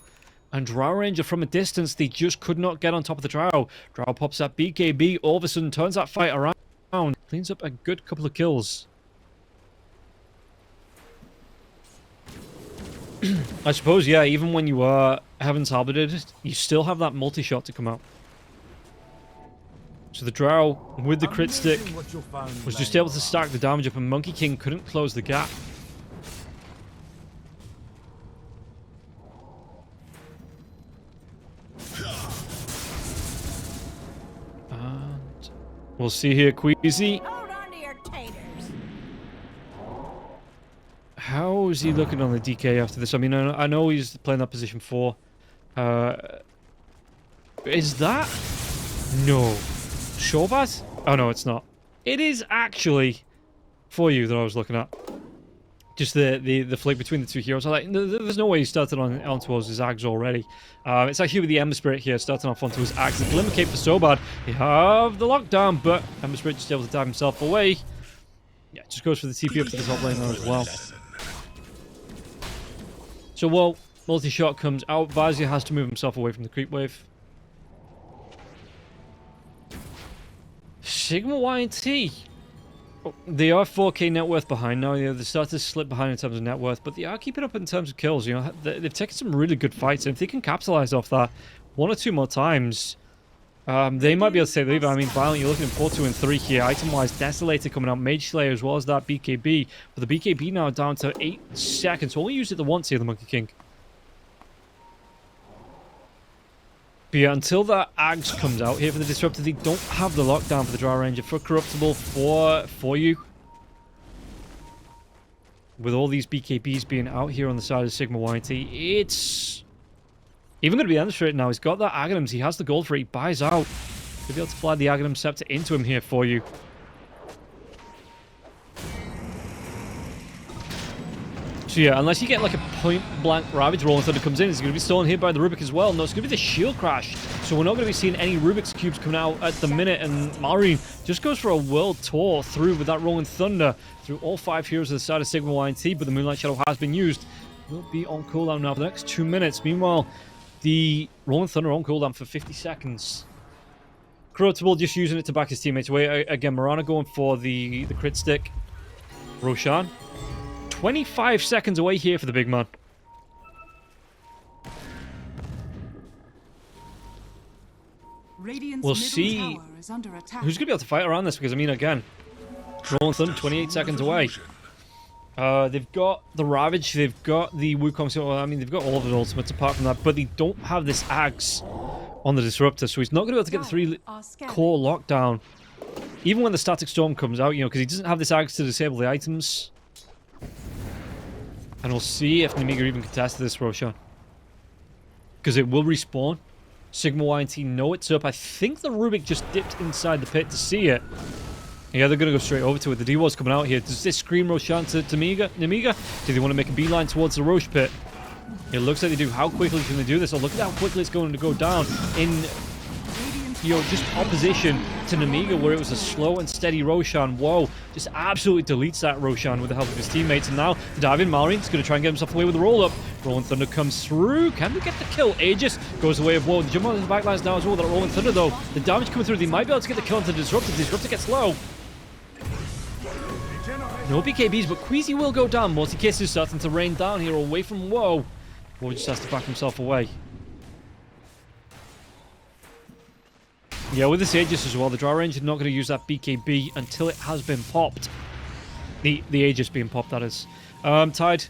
And Drow Ranger from a distance, they just could not get on top of the Drow. Drow pops that BKB, all of a sudden turns that fight around. Cleans up a good couple of kills. I suppose, yeah, even when you are Heaven's Halberded, you still have that multi-shot to come out. So the Drow, with the crit stick, was just able to stack the damage up, and Monkey King couldn't close the gap. And we'll see here, Queasy. Hold on to your taters. How is he looking on the DK after this? I mean, I know he's playing that position 4. Is that... No. Shobat? Oh, no, it's not. It is actually for you that I was looking at. Just the flick between the 2 heroes. There's no way he started on towards his Ags already. It's actually with the Ember Spirit here, starting off onto his Ags. The Glimmer Cape for Sobad. They have the lockdown, but Ember Spirit just able to dive himself away. Yeah, just goes for the TP up to the top lane there as well. So, well, multi-shot comes out. Vazia has to move himself away from the creep wave. Sigma.YNT. Oh, they are 4k net worth behind now. You know, they start to slip behind in terms of net worth, but they are keeping up in terms of kills. You know, they've taken some really good fights, and if they can capitalize off that 1 or 2 more times, they might be able to take the lead. I mean, Violent, you're looking at 4, 2, and 3 here. Item-wise, Desolator coming out, Mage Slayer as well as that BKB. But the BKB now down to 8 seconds. Only used it the once here, the Monkey King. But yeah, until that Ags comes out here for the Disruptor, they don't have the lockdown for the Drow Ranger. For Corruptible, for you. with all these BKBs being out here on the side of Sigma.YNT, it's even going to be demonstrated now. He's got that Aghanims. He has the gold for it. He buys out. He'll be able to fly the Aghanim Scepter into him here for you. So yeah, unless you get like a point-blank Ravage Rolling Thunder comes in, it's going to be stolen here by the Rubik as well. No, it's going to be the Shield Crash. So we're not going to be seeing any Rubik's Cubes coming out at the minute. And Marine just goes for a world tour through with that Rolling Thunder through all 5 heroes of the side of Sigma.YNT. But the Moonlight Shadow has been used. Will be on cooldown now for the next 2 minutes. Meanwhile, the Rolling Thunder on cooldown for 50 seconds. Crotable just using it to back his teammates away. Again, Mirana going for the crit stick. Roshan. 25 seconds away here for the big man. Radiant's We'll middle see tower is under attack. who's going to be able to fight around this, because, I mean, again, Rolling Thunder, 28 seconds away. They've got the Ravage, they've got the Wukong, well, I mean, they've got all of the ultimates apart from that, but they don't have this Axe on the Disruptor, so he's not going to be able to get the 3 core lockdown, even when the Static Storm comes out, you know, because he doesn't have this Axe to disable the items. And we'll see if Nemiga even contests this, Roshan. Because it will respawn. Sigma.YNT know it's up. I think the Rubik just dipped inside the pit to see it. Yeah, they're going to go straight over to it. The D-Wall's coming out here. Does this scream Roshan to Nemiga? Do they want to make a beeline towards the Roche pit? It looks like they do. How quickly can they do this? Oh, look at how quickly it's going to go down in, you know, just opposition to Nemiga, where it was a slow and steady Roshan. Whoa, just absolutely deletes that Roshan with the help of his teammates. And now the dive in Malrine is going to try and get himself away with the roll-up. Rolling Thunder comes through. Can they get the kill? Aegis goes away of Whoa. The jump on the backlines now as well. That Rolling Thunder, though. The damage coming through. They might be able to get the kill onto the Disruptor. Disruptor gets low. No BKBs, but Queasy will go down. Multi-Kiss is starting to rain down here away from Whoa. Whoa just has to back himself away. Yeah, with this Aegis as well, the Drow Ranger is not going to use that BKB until it has been popped. The Aegis being popped, that is. Tide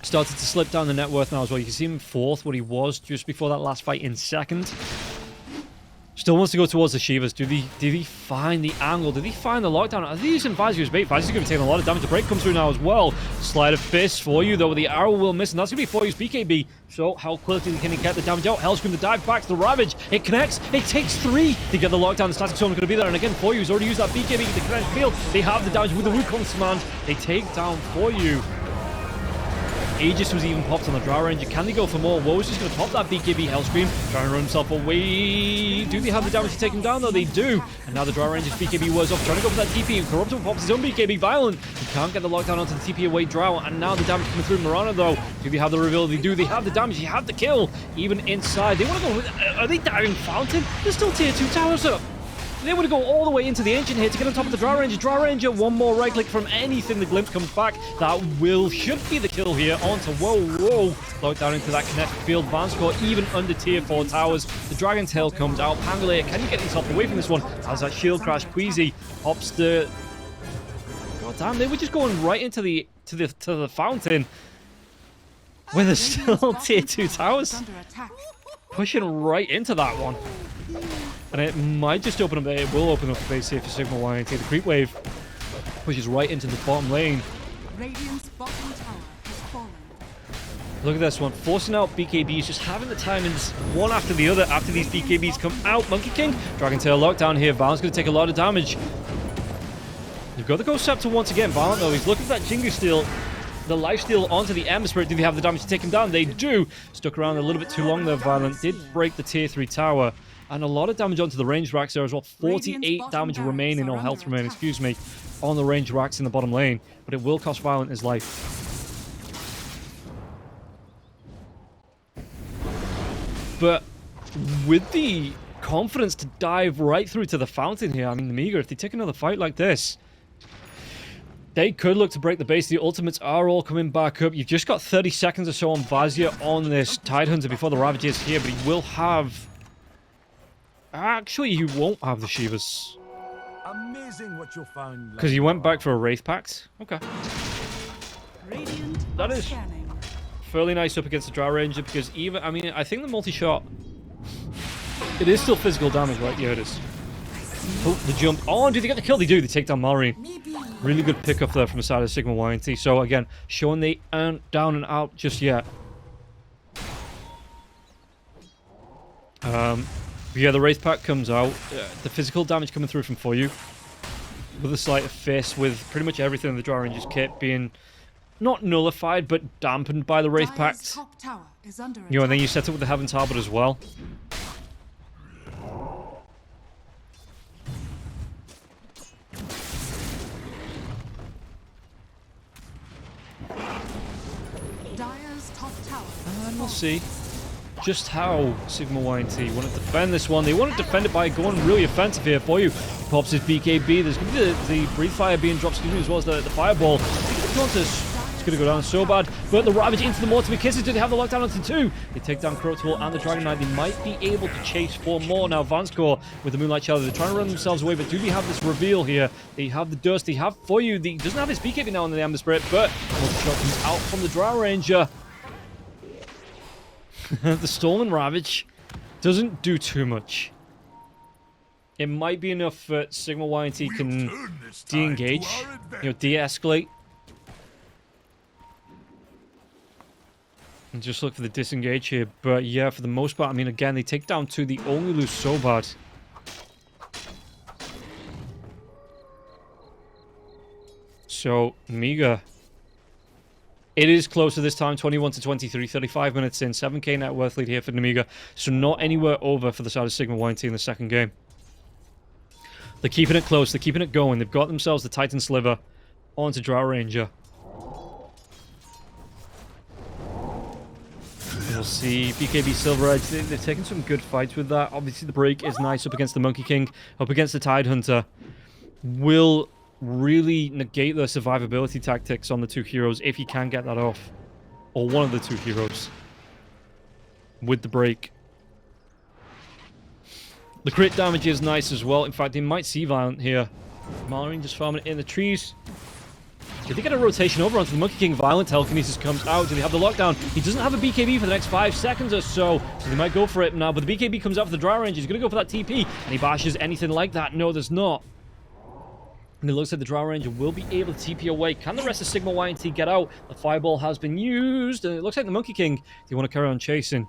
started to slip down the net worth now as well. You can see him in 4th, what he was just before that last fight in 2nd. Still wants to go towards the Shivas. Do they find the angle? Do they find the lockdown? Are they using Vizir as bait? Vizir's going to be taking a lot of damage. The break comes through now as well. Sleight of Fist for you, though. The arrow will miss, and that's going to be 4U's BKB. So, how quickly can he get the damage out? Hellscream, the dive back to the Ravage. It connects. It takes 3 to get the lockdown. The Static Storm is going to be there. And again, 4U's already used that BKB to connect field. They have the damage with the Wukong's command. They take down 4U. Aegis was even popped on the Drow Ranger. Can they go for more? Woe's just going to pop that BKB Hellscream. Trying to run himself away. Do they have the damage to take him down, though? They do. And now the Drow Ranger's BKB was off. Trying to go for that TP. And Corruptible pops his own BKB. Violent. He can't get the lockdown onto the TP away Drow. And now the damage coming through Mirana, though. Do they have the reveal? They do. They have the damage. They have the kill. Even inside. They want to go... Are they diving Fountain? There's still tier 2 towers up. They want to go all the way into the engine here to get on top of the Drow Ranger. Drow Ranger, one more right click from anything. The glimpse comes back. That should be the kill here onto Whoa. Locked down into that connect field. Van score even under tier 4 towers. The Dragon Tail comes out. Pangolier, can you get yourself away from this one? As that shield crash, Queasy pops the... God damn, they were just going right into the fountain. Where there's still tier 2 towers. Pushing right into that one. And it might just open up, it will open up the base here for Sigma.YNT. The creep wave pushes right into the bottom lane. Radiant's bottom tower has fallen. Look at this one, forcing out BKBs, just having the timings one after the other after these BKBs come out. Monkey King, Dragon Tail lockdown here. Valent's going to take a lot of damage. You've got the Ghost Scepter once again. Valent, though, he's looking for that Jingu Steel. The lifesteal onto the Ember Spirit. Do they have the damage to take him down? They do. Stuck around a little bit too long there, Violent. Did break the tier 3 tower. And a lot of damage onto the range racks there as well. 48 damage remaining, or health remaining, excuse me, on the range racks in the bottom lane. But it will cost Violent his life. But with the confidence to dive right through to the fountain here, I mean, Nemiga, if they take another fight like this, they could look to break the base. The ultimates are all coming back up. You've just got 30 seconds or so on Vazia on this Tidehunter before the Ravage is here, but he will have... Actually, you won't have the Shivas. Amazing what you'll find. Because you went back for a Wraith Pact? Okay. That is fairly nice up against the Drow Ranger, because even... I mean, I think the multi-shot... It is still physical damage, right? Yeah, it is. Oh, the jump. Oh, do they get the kill? They do. They take down Malrine. Really good pickup there from the side of Sigma.YNT. So again, showing they aren't down and out just yet. Yeah, the Wraith Pack comes out. The physical damage coming through from For You. With a sleight of fist, with pretty much everything in the Drow Ranger's kit being not nullified, but dampened by the Wraith Pact. Top tower is under You know, and then you set it with the Heaven's Harbour as well. Dire's top tower. And we'll see just how Sigma.YNT want to defend this one. They want to defend it by going really offensive here For You. He pops his BKB. There's going to be the Breathe Fire being dropped, as well as the Fireball. It's going to go down so bad. But the Ravage into the Mortar Kisses. Did they have the lockdown onto 2? They take down Corruptible and the Dragon Knight. They might be able to chase 4 more. Now, Vanscore with the Moonlight Shadow. They're trying to run themselves away, but do they have this reveal here? They have the Dust. They have For You. He doesn't have his BKB now on the Ember Spirit, but multi-shot comes out from the Drow Ranger. The Stolen Ravage doesn't do too much. It might be enough that Sigma.YNT can de-engage, you know, de-escalate. And just look for the disengage here. But yeah, for the most part, I mean, again, they take down 2. They only lose so bad. So, Nemiga. It is closer this time, 21 to 23, 35 minutes in, 7k net worth lead here for Nemiga. So not anywhere over for the side of Sigma.YNT in the second game. They're keeping it close, they're keeping it going. They've got themselves the Titan Sliver onto Drow Ranger. We'll see BKB Silver Edge. They're taking some good fights with that. Obviously the break is nice up against the Monkey King, up against the Tide Hunter. Will really negate their survivability tactics on the 2 heroes if you can get that off. Or one of the 2 heroes. With the break. The crit damage is nice as well. In fact, they might see Violent here. Marine just farming it in the trees. Did they get a rotation over onto the Monkey King? Violent Telekinesis comes out. Do they have the lockdown? He doesn't have a BKB for the next 5 seconds or so. So they might go for it now. But the BKB comes out for the Drow Ranger. He's going to go for that TP. And he bashes anything like that. No, there's not. And it looks like the Drow Ranger will be able to TP away. Can the rest of Sigma.YNT get out? The Fireball has been used. And it looks like the Monkey King, they want to carry on chasing.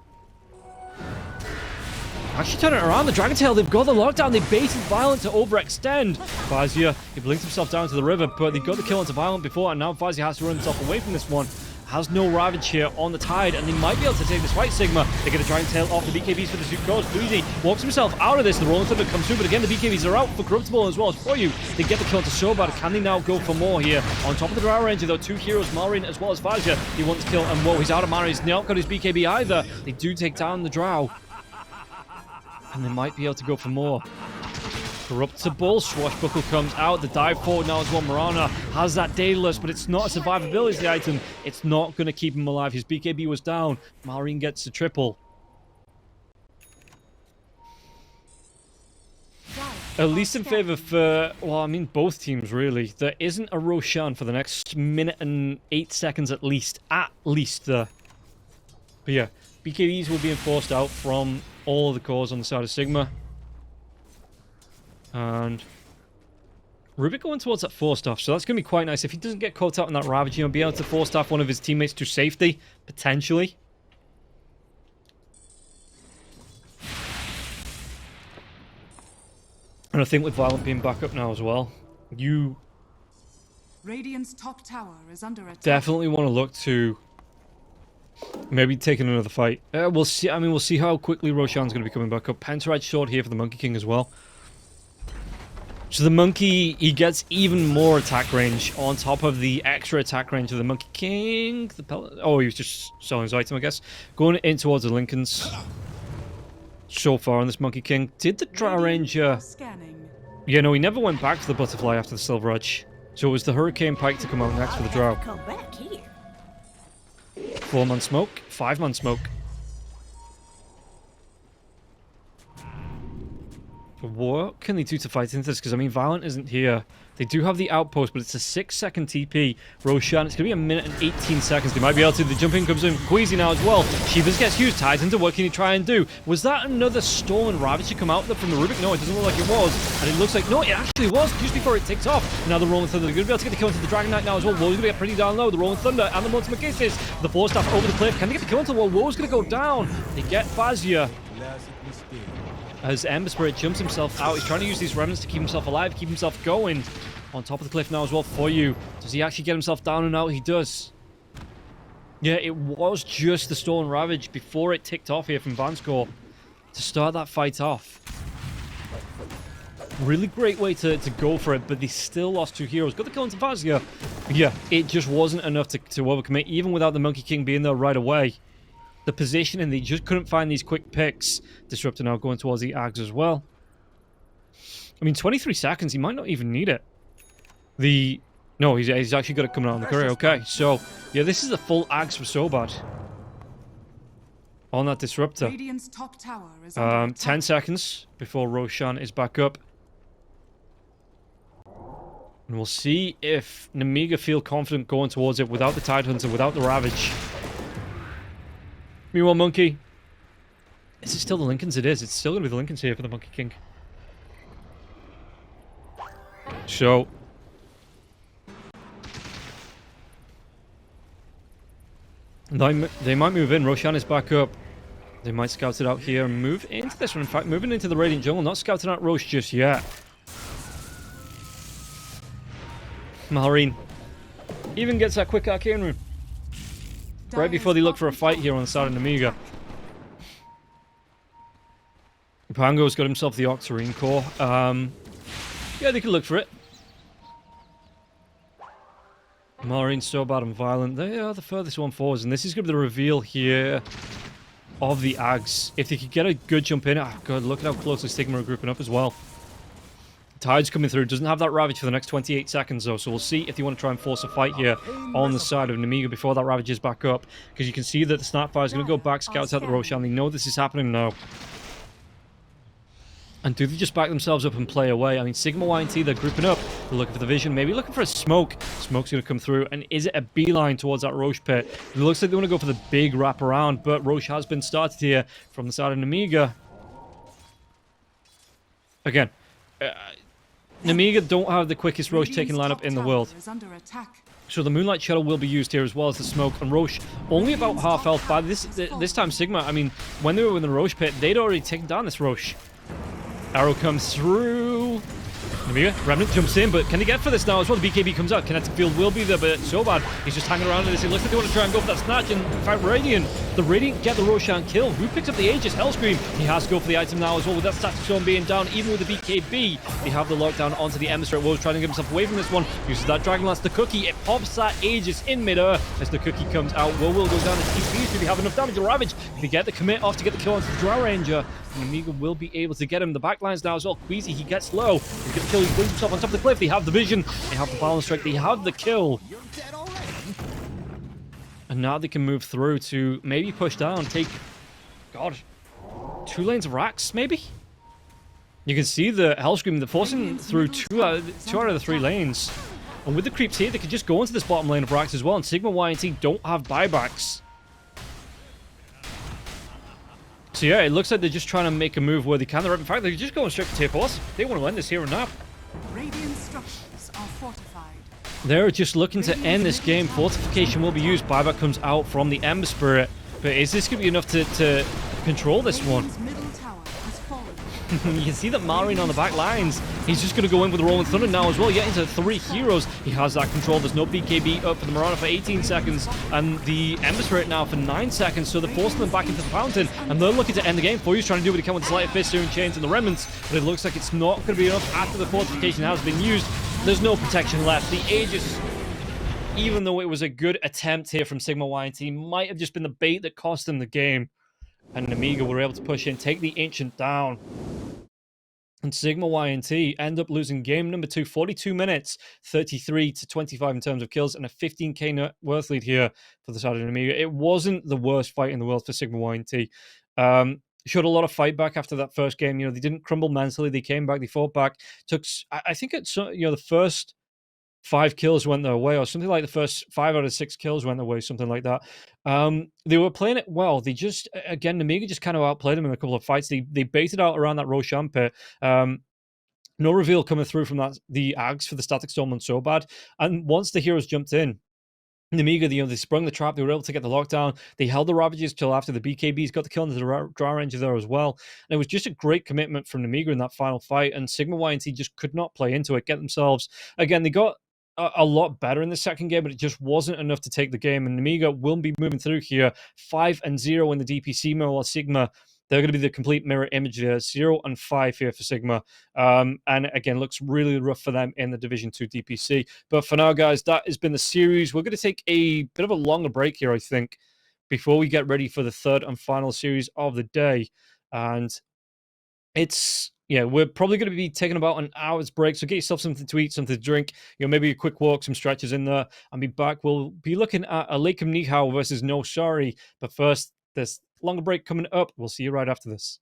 Actually turn it around. The Dragon Tail, they've got the lockdown. They baited Violent to overextend. Fazia, he blinked himself down to the river, but they got the kill onto Violent before, and now Fazia has to run himself away from this one. Has no Ravage here on the Tide, and they might be able to take this fight, Sigma. They get a Dragon Tail off the BKBs for the Suit Codes. Boozy walks himself out of this. The Rolling Thunder comes through, but again, the BKBs are out for Corruptible as well as For You. They get the kill onto Sobad. Can they now go for more here? On top of the Drow Ranger, though, 2 heroes, Malrine as well as Fazia. He wants to kill, and whoa, he's out of mana. He's not got his BKB either. They do take down the Drow. And they might be able to go for more. Corruptible, Swashbuckle comes out, the dive forward now as well. Marana has that Daedalus, but it's not a survivability item. It's not going to keep him alive. His BKB was down. Marine gets the triple. At least in favor for, well, I mean, both teams, really. There isn't a Roshan for the next minute and 8 seconds at least. At least there. But yeah, BKBs will be enforced out from all the cores on the side of Sigma. And Rubik going towards that 4-staff, so that's going to be quite nice. If he doesn't get caught out in that Ravage, you know, be able to 4-staff one of his teammates to safety, potentially. And I think with Violent being back up now as well, you Radiant's top tower is under attack. definitely want to look to maybe taking another fight. We'll see. I mean, we'll see how quickly Roshan's going to be coming back up. Pentarad short here for the Monkey King as well. So the Monkey, he gets even more attack range on top of the extra attack range of the Monkey King. Oh, he was just selling his item, I guess. Going in towards the Lincolns. So far on this Monkey King. Did the Drow Ranger... Yeah, no, he never went back to the Butterfly after the Silver Edge. So it was the Hurricane Pike to come out next for the Drow. 4-man smoke, 5-man smoke. What can they do to fight into this? Because, I mean, Violent isn't here. They do have the outpost, but it's a 6-second TP. Roshan, it's going to be a minute and 18 seconds. They might be able to. The jump in comes in. Queasy now as well. Shivas gets used. Ties into what can he try and do? Was that another Stolen Ravage to come out there from the Rubik? No, it doesn't look like it was. And it looks like, no, it actually was just before it ticked off. Now the Rolling Thunder, they're going to be able to get the kill into the Dragon Knight now as well. Woe's going to get pretty down low. The Rolling Thunder and the Multiple Kisses. The Force Staff over the cliff. Can they get the kill into the wall? Woe's going to go down. They get Fazia. As Ember Spirit jumps himself out. He's trying to use these remnants to keep himself alive, keep himself going. On top of the cliff now as well for you. Does he actually get himself down and out? He does. Yeah, it was just the Stolen Ravage before it ticked off here from Vanskor to start that fight off. Really great way to go for it, but they still lost 2 heroes. Got the kill into Fazia. Yeah, it just wasn't enough to overcommit, even without the Monkey King being there right away. The positioning, they just couldn't find these quick picks. Disruptor now going towards the Ags as well. I mean, 23 seconds, he might not even need it. No, he's actually got it coming out on the courier. Okay, so, yeah, this is a full Ags for Sobad. On that Disruptor. Radiant's top tower is under attack. 10 seconds before Roshan is back up. And we'll see if Nemiga feel confident going towards it without the Tidehunter, without the Ravage. Meanwhile, Monkey. Is it still the Lincolns? It is. It's still going to be the Lincolns here for the Monkey King. So. They might move in. Roshan is back up. They might scout it out here and move into this one. In fact, moving into the Radiant Jungle. Not scouting out Roche just yet. Malrine even gets that quick arcane rune. Right before they look for a fight here on the side of Nemiga. Pango's got himself the Octarine Core. Yeah, they could look for it. Malrine's so bad and violent. They are the furthest one forwards, and this is going to be the reveal here of the Ags. If they could get a good jump in, oh god, look at how closely Sigma are grouping up as well. Tide's coming through. Doesn't have that Ravage for the next 28 seconds, though. So we'll see if they want to try and force a fight here on the side of Nemiga before that Ravage is back up. Because you can see that the Snapfire is going to go back, scouts out the Roshan. They know this is happening now. And do they just back themselves up and play away? I mean, Sigma.YNT, they're grouping up. They're looking for the vision. Maybe looking for a smoke. Smoke's going to come through. And is it a beeline towards that Roche pit? It looks like they want to go for the big wraparound. But Roche has been started here from the side of Nemiga. Again, Nemiga don't have the quickest Roche taking lineup in the world. So the Moonlight Shuttle will be used here as well as the smoke. And Roche only about half health by this time Sigma. I mean, when they were in the Roche pit, they'd already taken down this Roche. Arrow comes through. Nemiga, Remnant jumps in, but can he get for this now as well? The BKB comes out. Kinetic Field will be there, but so bad. He's just hanging around in this. It looks like they want to try and go for that snatch. And in fact, Radiant, the Radiant get the Roshan kill. Who picks up the Aegis? Hellscream. He has to go for the item now as well with that static zone being down. Even with the BKB, they have the lockdown onto the Emissary. Woe's trying to get himself away from this one. Uses that Dragon Lance, the Cookie. It pops that Aegis in mid-air as the Cookie comes out. Woe will go down as TPs. Do they have enough damage to Ravage? They get the commit off to get the kill onto the Drow Ranger. Nemiga will be able to get him. The backlines now as well. Queasy, he gets low. He gets the kill. He brings himself on top of the cliff. They have the vision. They have the balance strike. They have the kill. And now they can move through to maybe push down. Take, God, 2 lanes of racks, maybe? You can see the Hellscream. They're forcing through two out of the 3 lanes. And with the creeps here, they could just go into this bottom lane of racks as well. And Sigma.YNT don't have buybacks. So yeah, it looks like they're just trying to make a move where they can. In fact, they're just going straight to tier 4. They want to end this here and now. Radiant structures are fortified. They're just looking to end this game. Fortification will be used. Buyback comes out from the Ember Spirit. But is this going to be enough to control this one? Radiant's middle tower has fallen. You can see that Malrine on the back lines. He's just going to go in with the Rolling Thunder now as well. Getting to 3 heroes. He has that control. There's no BKB up for the Marauder for 18 seconds. And the Ember Spirit now for 9 seconds. So they're forcing them back into the fountain. And they're looking to end the game. He's trying to do what he can with the Sleight of Fist, Searing Chains, and the Remnants. But it looks like it's not going to be enough after the fortification has been used. There's no protection left. The Aegis, even though it was a good attempt here from Sigma.YNT, might have just been the bait that cost them the game. And Nemiga were able to push in, take the Ancient down. And Sigma.YNT end up losing game number 2, 42 minutes, 33 to 25 in terms of kills, and a 15k net worth lead here for the side of Nemiga. It wasn't the worst fight in the world for Sigma.YNT. showed a lot of fight back after that first game. You know, they didn't crumble mentally. They came back. They fought back. Took, I think it's, you know, the first 5 kills went their way, or something like the first 5 out of 6 kills went their way, something like that. They were playing it well. They just, again, Nemiga just kind of outplayed them in a couple of fights. They baited out around that Roshan pit. No reveal coming through from that, the Ags for the Static Storm on so bad. And once the heroes jumped in, Nemiga, you know, they sprung the trap. They were able to get the lockdown. They held the Ravages till after the BKBs got the kill into the Drow Ranger there as well. And it was just a great commitment from Nemiga in that final fight. And Sigma.YNT just could not play into it, get themselves... Again, they got a lot better in the second game, but it just wasn't enough to take the game. And Nemiga will be moving through here 5-0 in the DPC mirror, while Sigma, they're going to be the complete mirror image there. 0-5 here for Sigma. And again, looks really rough for them in the Division 2 DPC. But for now, guys, that has been the series. We're going to take a bit of a longer break here, I think, before we get ready for the third and final series of the day. And it's... yeah, we're probably going to be taking about an hour's break, so get yourself something to eat, something to drink, you know, maybe a quick walk, some stretches in there, and be back. We'll be looking at a Lakem Nihao versus No Sorry, but first, this longer break coming up. We'll see you right after this.